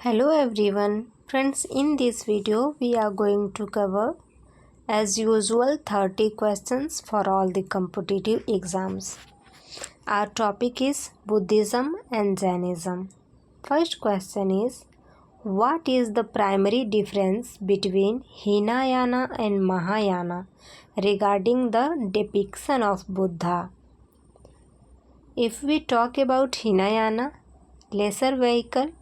Hello everyone. Friends, in this video we are going to cover as usual 30 questions for all the competitive exams. Our topic is Buddhism and Jainism. First question is, what is the primary difference between Hinayana and Mahayana regarding the depiction of Buddha? If we talk about Hinayana, lesser vehicle,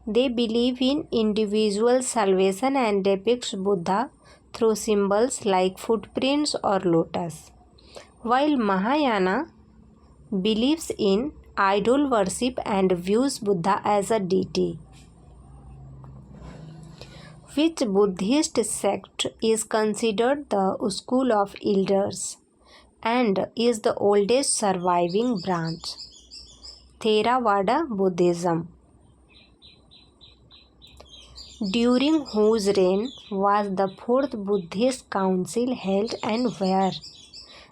they believe in individual salvation and depicts Buddha through symbols like footprints or lotus, while Mahayana believes in idol worship and views Buddha as a deity. Which Buddhist sect is considered the school of elders and is the oldest surviving branch? Theravada Buddhism. During whose reign was the fourth Buddhist council held and where?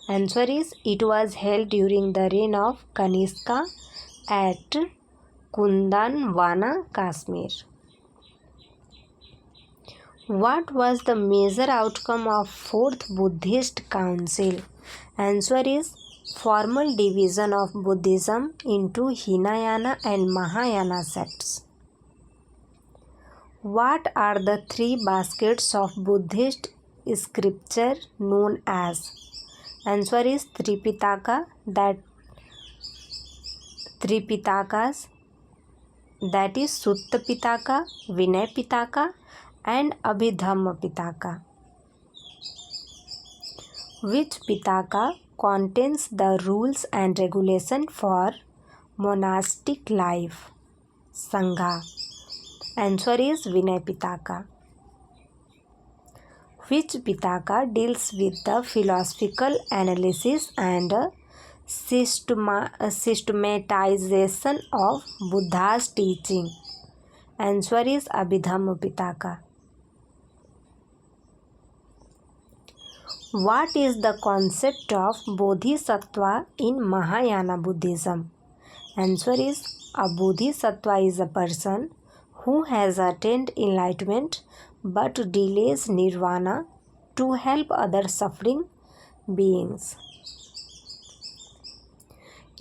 Answer is, it was held during the reign of Kanishka at Kundanwana, Kashmir. What was the major outcome of fourth Buddhist council? Answer is, formal division of Buddhism into Hinayana and Mahayana sects. What are the three baskets of Buddhist scripture known as? Answer is Tripitaka, that is Sutta Pitaka, Vinay Pitaka and Abhidhamma Pitaka. Which Pitaka contains the rules and regulation for monastic life? Sangha. Answer is Vinay Pitaka. Which Pitaka deals with the philosophical analysis and systematization of Buddha's teaching? Answer is Abhidhamma Pitaka. What is the concept of Bodhisattva in Mahayana Buddhism? Answer is, a Bodhisattva is a person who has attained enlightenment but delays nirvana to help other suffering beings.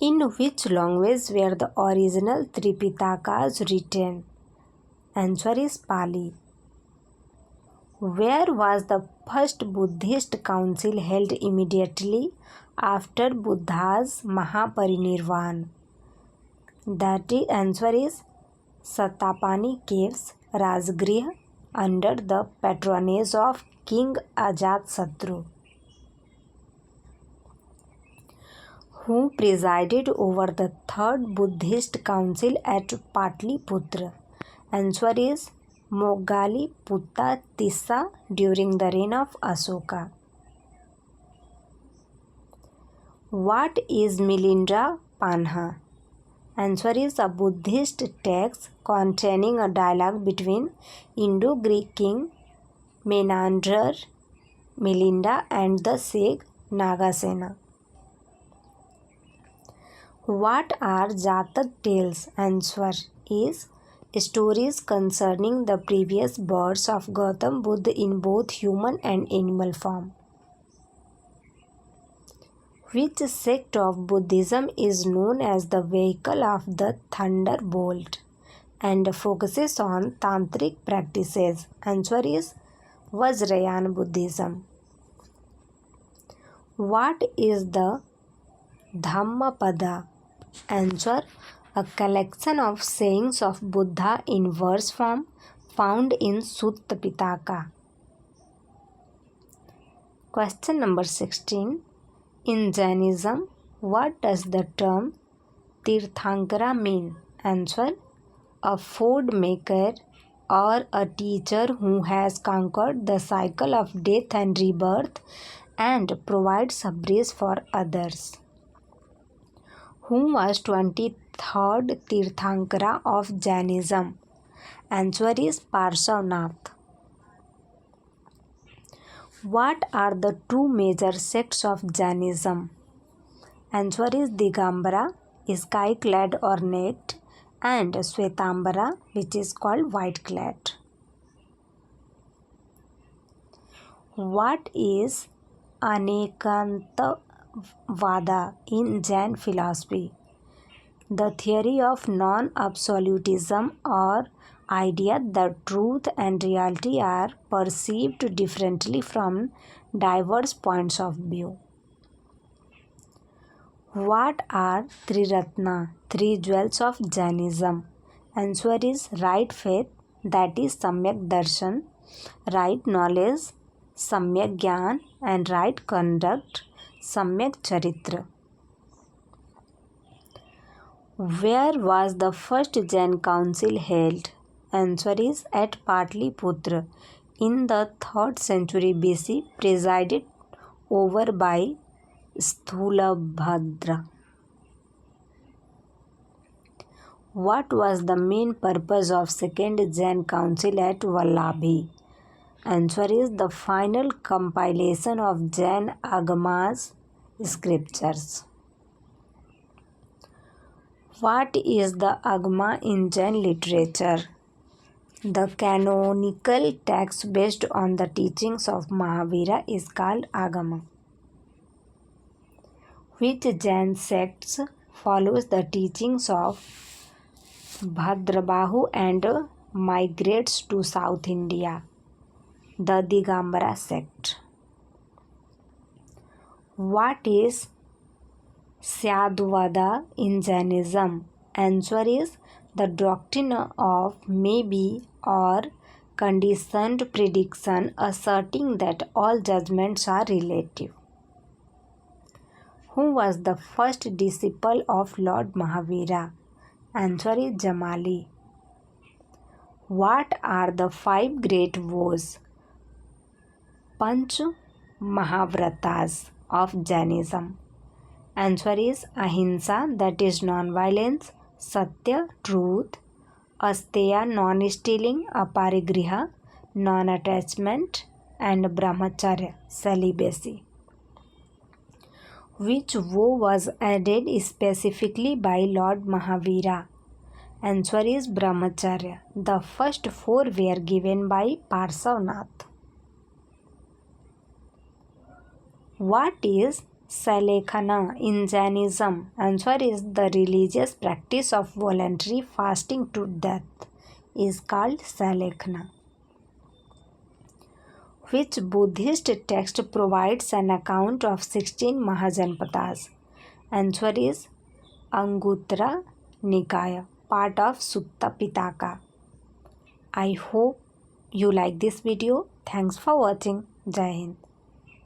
In which language were the original Tripitakas written? Answer is Pali. Where was the first Buddhist council held immediately after Buddha's Mahaparinirvan? That answer is Satapani Caves, Rajgriha, under the patronage of King Ajatasattu, who presided over the third Buddhist council at Patliputra. Answer is Moggalliputta Tissa during the reign of Asoka. What is Milinda Panha? Answer is a Buddhist text containing a dialogue between Indo-Greek king Menander Milinda and the sage Nagasena. What are Jatak tales? Answer is stories concerning the previous births of Gautam Buddha in both human and animal form. Which sect of Buddhism is known as the vehicle of the thunderbolt and focuses on tantric practices? Answer is Vajrayana Buddhism. What is the Dhammapada? Answer, a collection of sayings of Buddha in verse form found in Sutta Pitaka. Question number 16. In Jainism, what does the term Tirthankara mean? Answer, a food maker or a teacher who has conquered the cycle of death and rebirth and provides a bridge for others. Who was 23rd Tirthankara of Jainism? Answer is Parsavnath. What are the two major sects of Jainism? Answer is Digambara, sky-clad or naked, and Shvetambara, which is called white clad. What is Anekantavada in Jain philosophy? The theory of non-absolutism, or idea that truth and reality are perceived differently from diverse points of view. What are Triratna, three jewels of Jainism? Answer is right faith, that is Samyak Darshan, right knowledge, Samyak Gyan, and right conduct, Samyak Charitra. Where was the first Jain council held? Answer is at Patliputra in the 3rd century BC, presided over by Sthulabhadra. What was the main purpose of second Jain council at Vallabhi? Answer is the final compilation of Jain Agamas scriptures. What is the Agama in Jain literature? The canonical text based on the teachings of Mahavira is called Agama. Which Jain sects follows the teachings of Bhadrabahu and migrates to South India? The Digambara sect. What is Syadvada in Jainism? Answer is the doctrine of maybe or conditioned prediction, asserting that all judgments are relative. Who was the first disciple of Lord Mahavira? Answer is Jamali. What are the 5 great vows, Panch Mahavratas, of Jainism? Answer is Ahimsa, that is non-violence, Satya, truth, Asteya, non-stealing, Aparigriha, non-attachment, and Brahmacharya, celibacy. Which vow was added specifically by Lord Mahavira? Answer is Brahmacharya. The first 4 were given by Parsavnath. What is Salekhana in Jainism? Answer is the religious practice of voluntary fasting to death is called Salekhana. Which Buddhist text provides an account of 16 Mahajanpadas? Answer is Anguttara Nikaya, part of Sutta Pitaka. I hope you like this video. Thanks for watching. Jai Hind.